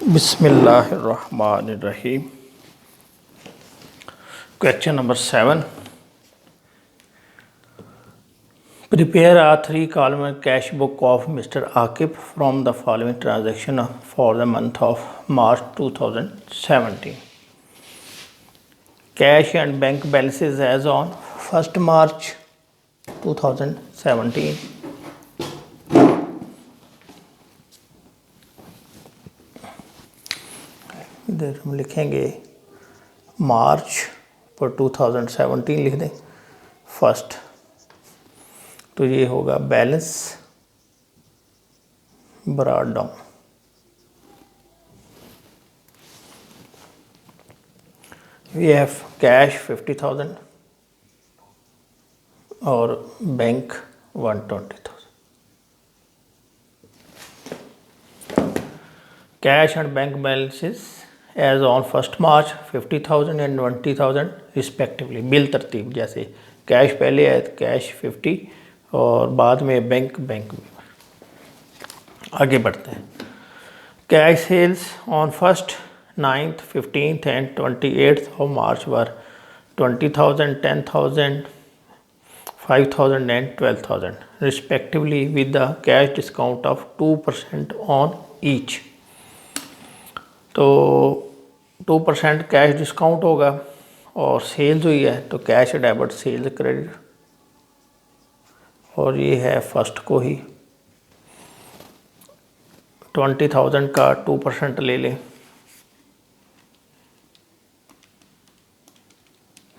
बिस्मिल्लाहिर्रहमानिर्रहीम। Question number 7। Prepare a 3-column cash book of Mr. Akif from the following transaction for the month of March 2017. Cash and bank balances as on 1st March 2017. इधर हम लिखेंगे मार्च पर 2017 लिख दें first, तो ये होगा balance brought down. We have cash 50,000 और bank 120,000। Cash and bank balances as on 1st March 50,000 and 20,000 respectively, bill तरतीब, जैसे कैश पहले है तो कैश 50 और बाद में बैंक में। आगे बढ़ते हैं। Cash sales on 1st, 9th, 15th एंड 28th of March were 20,000, 10,000, 5,000 and 12,000 respectively with the cash discount of 2% on each. तो 2% कैश डिस्काउंट होगा और सेल्स हुई है तो कैश डेबिट सेल्स क्रेडिट, और ये है फर्स्ट को ही 20,000 का 2% ले लें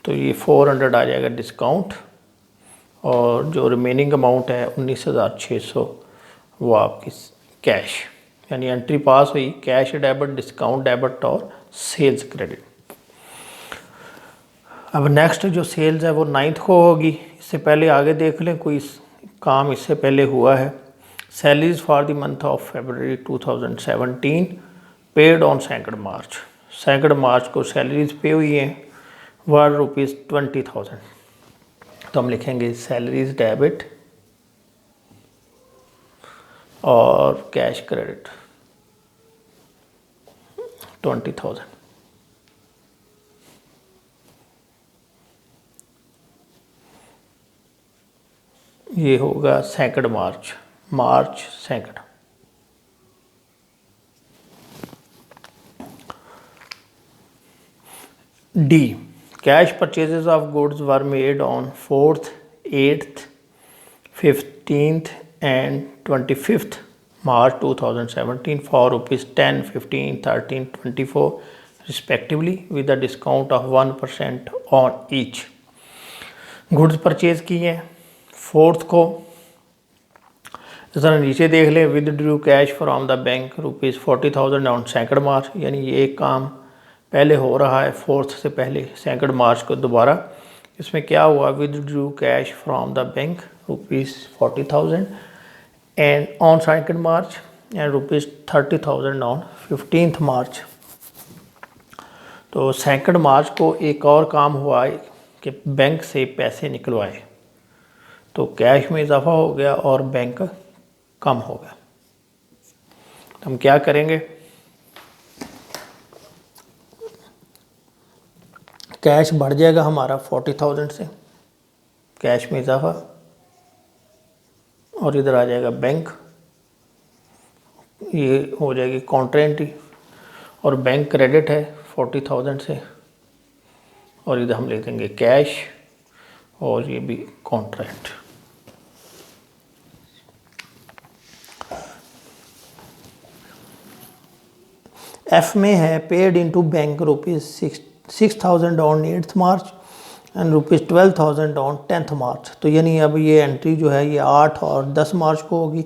तो ये 400 आ जाएगा डिस्काउंट, और जो रिमेनिंग अमाउंट है 19,600 वो आपकी कैश, यानी एंट्री पास हुई कैश डेबिट, डिस्काउंट डेबिट और सेल्स क्रेडिट। अब नेक्स्ट जो सेल्स है वो 9th को होगी। इससे पहले आगे देख लें कोई काम इससे पहले हुआ है। Salaries for the month of February 2017 paid on 2nd March. 2nd मार्च को सैलरीज पे हुई हैं वर ₹20,000, तो हम लिखेंगे सैलरीज डेबिट और कैश क्रेडिट 20,000। ये होगा 2nd March 2nd। D, cash purchases of goods were made on 4th, 8th, 15th and 25th March 2017 for ₹10, 15, 13, 24 respectively with a discount of 1% on each। Goods purchase की हैं 4th को, ज़रा नीचे देख लें, with Drew cash from the bank ₹40,000 on 2nd मार्च, यानी ये एक काम पहले हो रहा है 4th से पहले 2nd मार्च को दोबारा। इसमें क्या हुआ, with Drew cash from the bank ₹40,000 and on 2nd March and ₹30,000 on 15th मार्च। तो 2nd मार्च को एक और काम हुआ है कि बैंक से पैसे निकलवाए, तो कैश में इजाफा हो गया और बैंक कम हो गया। तो हम क्या करेंगे, कैश बढ़ जाएगा हमारा 40,000 से, कैश में इजाफा, और इधर आ जाएगा बैंक, ये हो जाएगी काउंटर एंट्री, और बैंक क्रेडिट है 40,000 से, और इधर हम लिख देंगे कैश, और ये भी काउंटर एंट्री। एफ में है paid into bank ₹6,000 on 8th March and ₹12,000 on 10th मार्च। तो यानी अब ये एंट्री जो है ये 8 और 10 मार्च को होगी।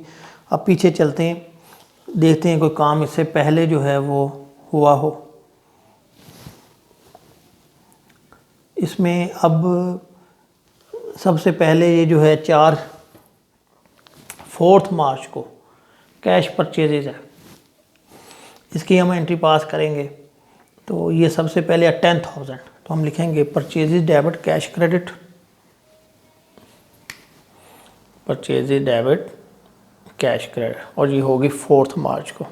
अब पीछे चलते हैं, देखते हैं कोई काम इससे पहले जो है वो हुआ हो। इसमें अब सबसे पहले ये जो है 4th मार्च को कैश परचेजेज है, इसकी हम एंट्री पास करेंगे। तो ये सबसे पहले 10,000, तो हम लिखेंगे purchases debit cash credit, purchases debit cash credit, और ये होगी 4th मार्च को।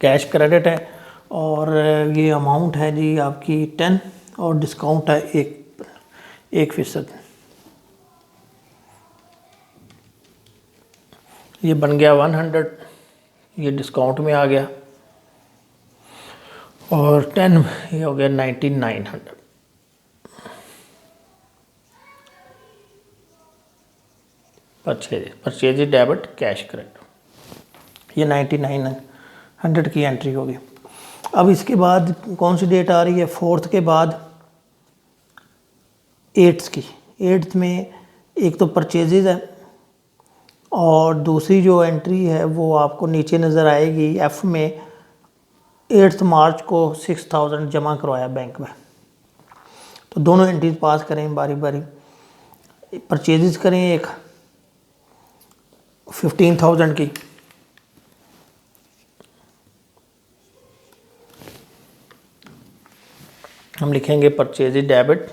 कैश क्रेडिट है और ये अमाउंट है जी आपकी 10 और डिस्काउंट है 1%। ये बन गया 100, ये डिस्काउंट में आ गया और 10 ये हो गया 9900। परचेज डेबिट कैश क्रेडिट, ये 9900 की एंट्री होगी। अब इसके बाद कौन सी डेट आ रही है? 4th के बाद 8th की। 8th में एक तो परचेजेज है और दूसरी जो एंट्री है वो आपको नीचे नज़र आएगी F में। 8 मार्च को 6000 जमा करवाया बैंक में। तो दोनों एंट्रीज पास करें बारी बारी। परचेजेज करें एक 15,000 की, हम लिखेंगे परचेज डेबिट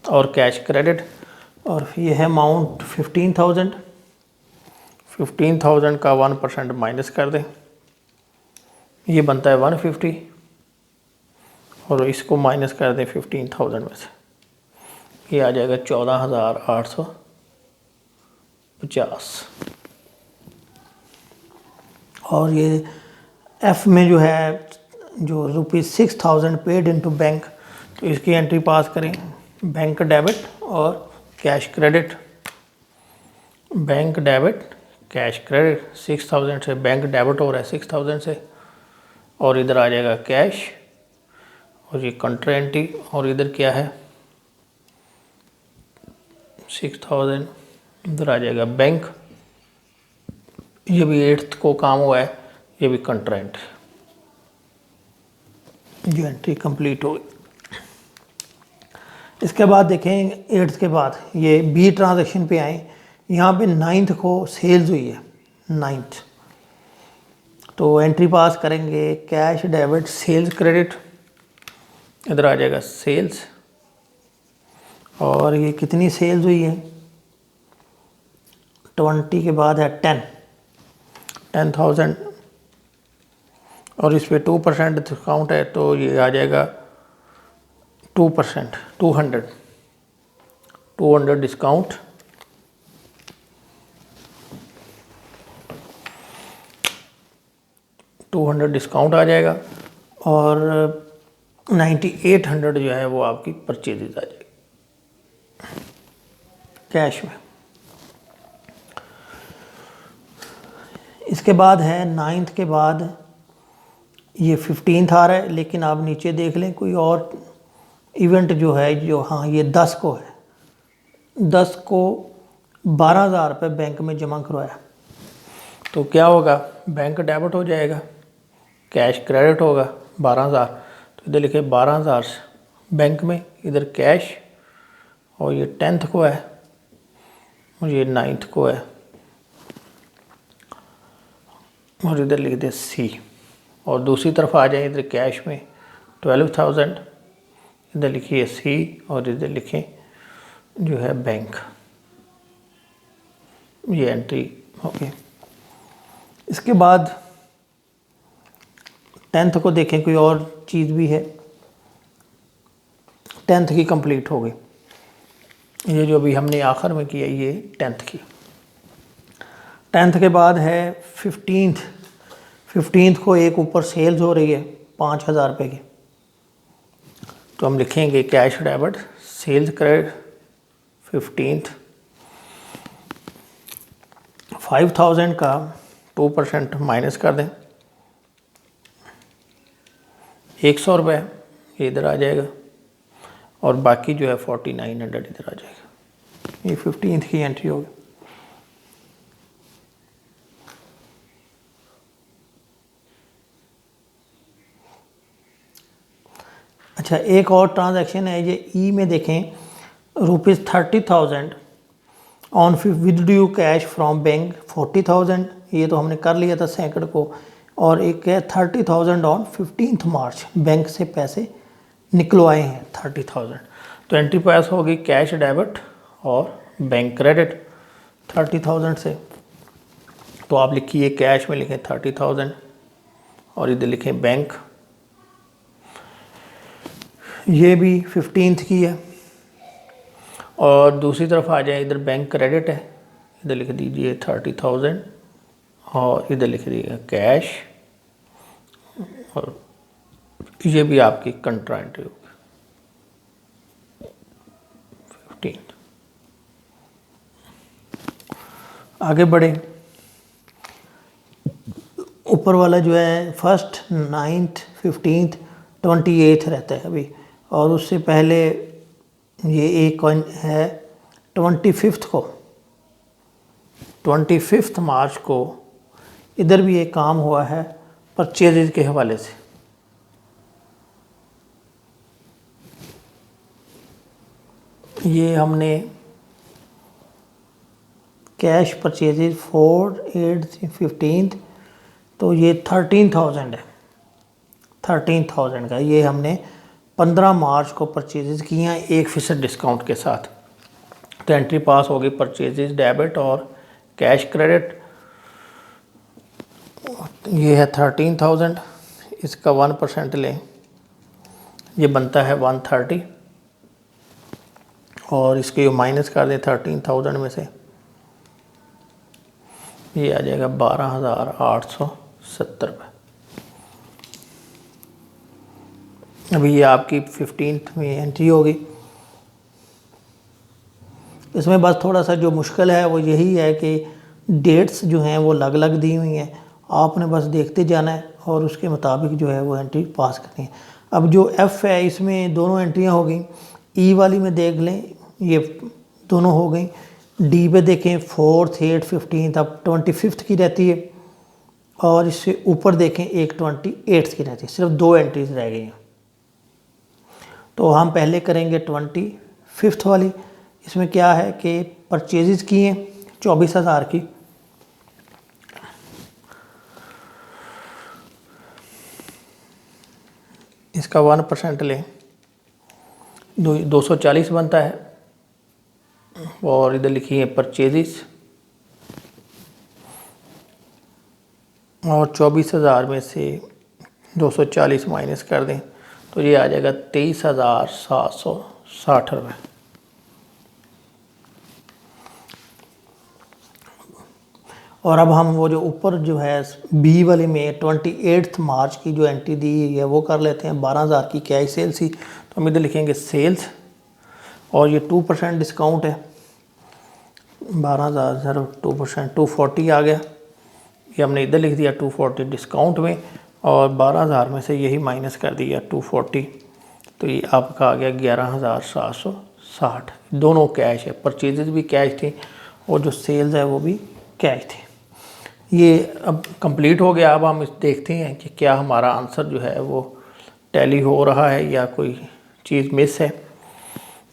और कैश क्रेडिट, और ये है अमाउंट 15,000 का 1% माइनस कर दें, ये बनता है 150 और इसको माइनस कर दें 15,000 में से, ये आ जाएगा 14,850। और ये F में जो है जो ₹6000 पेड इनटू बैंक, तो इसकी एंट्री पास करें बैंक डेबिट और cash credit. Bank debit cash credit 6000 से बैंक डेबिट हो रहा है 6000 से, और इधर आ जाएगा कैश और ये कंट्री एंट्री, और इधर क्या है 6000, इधर आ जाएगा बैंक, ये भी 8th को काम हुआ है, ये भी कंट्री एंट्री, ये एंट्री कंप्लीट हो गई। इसके बाद देखें 8th के बाद ये बी ट्रांजैक्शन पे आए, यहाँ पे 9th को सेल्स हुई है 9th, तो एंट्री पास करेंगे कैश डेबिट सेल्स क्रेडिट, इधर आ जाएगा सेल्स, और ये कितनी सेल्स हुई है 20 के बाद है 10,000 और इस पे 2% डिस्काउंट है, तो ये आ जाएगा 2%, 200 डिस्काउंट, आ जाएगा, और 9800 जो है वो आपकी परचेजेज आ जाएगी कैश में। इसके बाद है 9th के बाद ये 15th आ रहा है, लेकिन आप नीचे देख लें कोई और इवेंट जो है जो, हाँ ये 10 को है, 10 को 12,000 रुपये बैंक में जमा करवाया, तो क्या होगा बैंक डेबिट हो जाएगा, कैश क्रेडिट होगा 12,000, तो इधर लिखे 12,000 बैंक में, इधर कैश, और ये 10th को है और ये 9th को है, और इधर लिख दे सी, और दूसरी तरफ आ जाए इधर कैश में 12,000, इधर लिखिए सी और इधर लिखें जो है बैंक, ये एंट्री हो गई। इसके बाद 10th को देखें कोई और चीज़ भी है, 10th की कंप्लीट हो गई, ये जो अभी हमने आखिर में किया ये 10th की। 10th के बाद है 15th को एक ऊपर सेल्स हो रही है 5,000 रुपये की, तो हम लिखेंगे cash debit sales credit 15th, 5,000 का 2% माइनस कर दें, 100 रुपये ये इधर आ जाएगा, और बाकी जो है 4900 इधर आ जाएगा, ये 15th की एंट्री होगी। अच्छा, एक और ट्रांजैक्शन है ये ई में देखें, ₹30,000 on withdrew cash from bank 40,000, ये तो हमने कर लिया था 2nd को, और एक है 30,000 ऑन 15th मार्च, बैंक से पैसे निकलवाए हैं 30,000, तो एंट्री पास होगी कैश डेबिट और बैंक क्रेडिट, 30,000 से, तो आप लिखिए कैश में लिखें 30,000 और इधर लिखें बैंक। ये भी 15th की है। और दूसरी तरफ आ जाए, इधर बैंक क्रेडिट है, इधर लिख दीजिए 30,000 और इधर लिख दीजिए कैश, और ये भी आपकी कंट्रा एंट्री होगी 15। आगे बढ़े, ऊपर वाला जो है 1st, 9th, 15th, 28th रहता है अभी, और उससे पहले ये एक कॉइन है 25th को, 25 मार्च को इधर भी एक काम हुआ है परचेजेज के हवाले से। ये हमने कैश परचेजेज 4, 8, 15, तो ये 13,000 है। 13,000 का ये हमने 15 मार्च को परचेजेज किए हैं 1% डिस्काउंट के साथ। तो एंट्री पास होगी परचेजेज डेबिट और कैश क्रेडिट। ये है 13,000, इसका 1% लें, ये बनता है 130, और इसके माइनस कर दें 13,000 में से, ये आ जाएगा 12,870 रुपये। अभी ये आपकी 15th में एंट्री होगी। इसमें बस थोड़ा सा जो मुश्किल है वो यही है कि डेट्स जो हैं वो अलग अलग दी हुई हैं, आपने बस देखते जाना है और उसके मुताबिक जो है वो एंट्री पास करनी है। अब जो एफ़ है इसमें दोनों एंट्रियां हो गई, ई वाली में देख लें ये दोनों हो गई, डी पे देखें 4th, 8th, 15th, अब 25th की रहती है, और इससे ऊपर देखें एक 28th की रहती है, सिर्फ 2 एंट्रीज रह गई हैं। तो हम पहले करेंगे 25th वाली। इसमें क्या है कि परचेजेस की हैं 24,000 की, इसका 1% लें, 240 बनता है, और इधर लिखिए परचेजेस, और 24,000 में से 240 माइनस कर दें तो ये आ जाएगा 23,760 रुपये। और अब हम वो जो ऊपर जो है बी वाले में 28 मार्च की जो एंट्री दी है वो कर लेते हैं। 12,000 की कैश सेल्स थी, तो हम इधर लिखेंगे सेल्स, और ये 2% डिस्काउंट है, 12,000 2%, 240 आ गया। ये हमने इधर लिख दिया 240 डिस्काउंट में, और 12,000 में से यही माइनस कर दिया 240, तो ये आपका आ गया 11,760। दोनों कैश है, परचेजेज भी कैश थी और जो सेल्स है वो भी कैश थी। ये अब कंप्लीट हो गया। अब हम देखते हैं कि क्या हमारा आंसर जो है वो टैली हो रहा है या कोई चीज़ मिस है।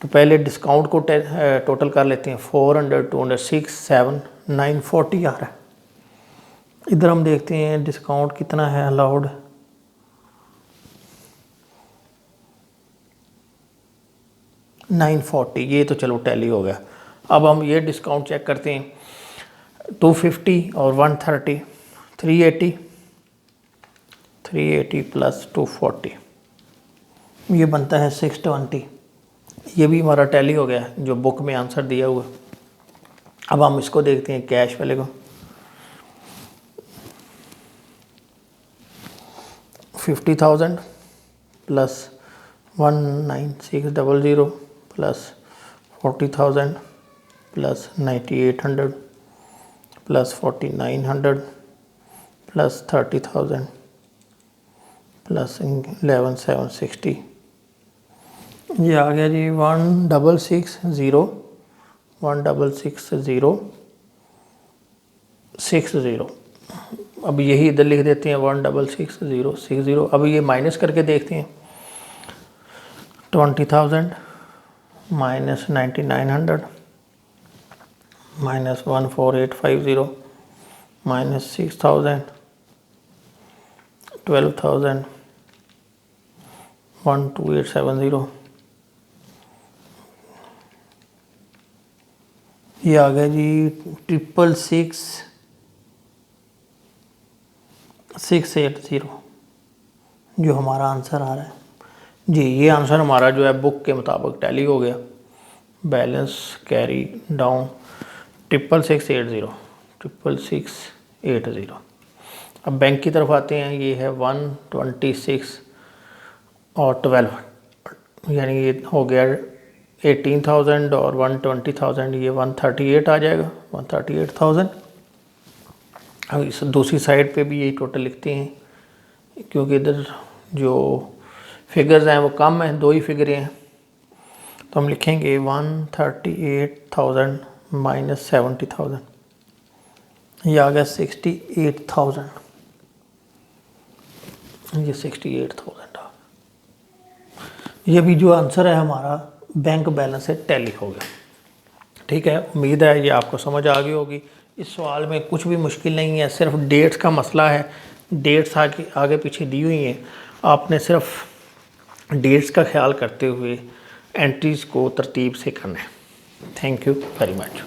तो पहले डिस्काउंट को टोटल कर लेते हैं। 400, 206, 7, 940 आ रहा है। इधर हम देखते हैं डिस्काउंट कितना है अलाउड। $940, ये तो चलो टैली हो गया। अब हम ये डिस्काउंट चेक करते हैं। 250 और 130, 380 प्लस 240, ये बनता है 620। ये भी हमारा टैली हो गया जो बुक में आंसर दिया हुआ। अब हम इसको देखते हैं कैश वाले को। 50,000 plus 19600 plus 40,000 plus 9800 plus 4900 plus 30,000 plus 11,760, ये आ गया जी 1,660 1,66060। अब यही इधर लिख देते हैं 1,66060। अब ये माइनस करके देखते हैं। 20,000 माइनस 9,900 माइनस 1,4850 माइनस 6,000 12,000 1,2870 ये आ गया जी 666,680 जो हमारा आंसर आ रहा है जी। ये आंसर हमारा जो है बुक के मुताबिक टैली हो गया। Balance carry down 66680। अब बैंक की तरफ आते हैं। ये है 126 और 12, यानी ये हो गया 18,000 और 120,000, ये 138 आ जाएगा, 138,000। अब इस दूसरी साइड पे भी यही टोटल लिखते हैं, क्योंकि इधर जो फिगर्स हैं वो कम हैं, 2 ही फिगरें हैं। तो हम लिखेंगे 138,000 माइनस 70,000, ये आ गया 68,000। ये 68,000 आ, ये भी जो आंसर है हमारा बैंक बैलेंस से टैली हो गया। ठीक है, उम्मीद है ये आपको समझ आ गई होगी। इस सवाल में कुछ भी मुश्किल नहीं है, सिर्फ डेट्स का मसला है। डेट्स आगे पीछे दी हुई हैं, आपने सिर्फ डेट्स का ख्याल करते हुए एंट्रीज़ को तरतीब से करना है। Thank you very much.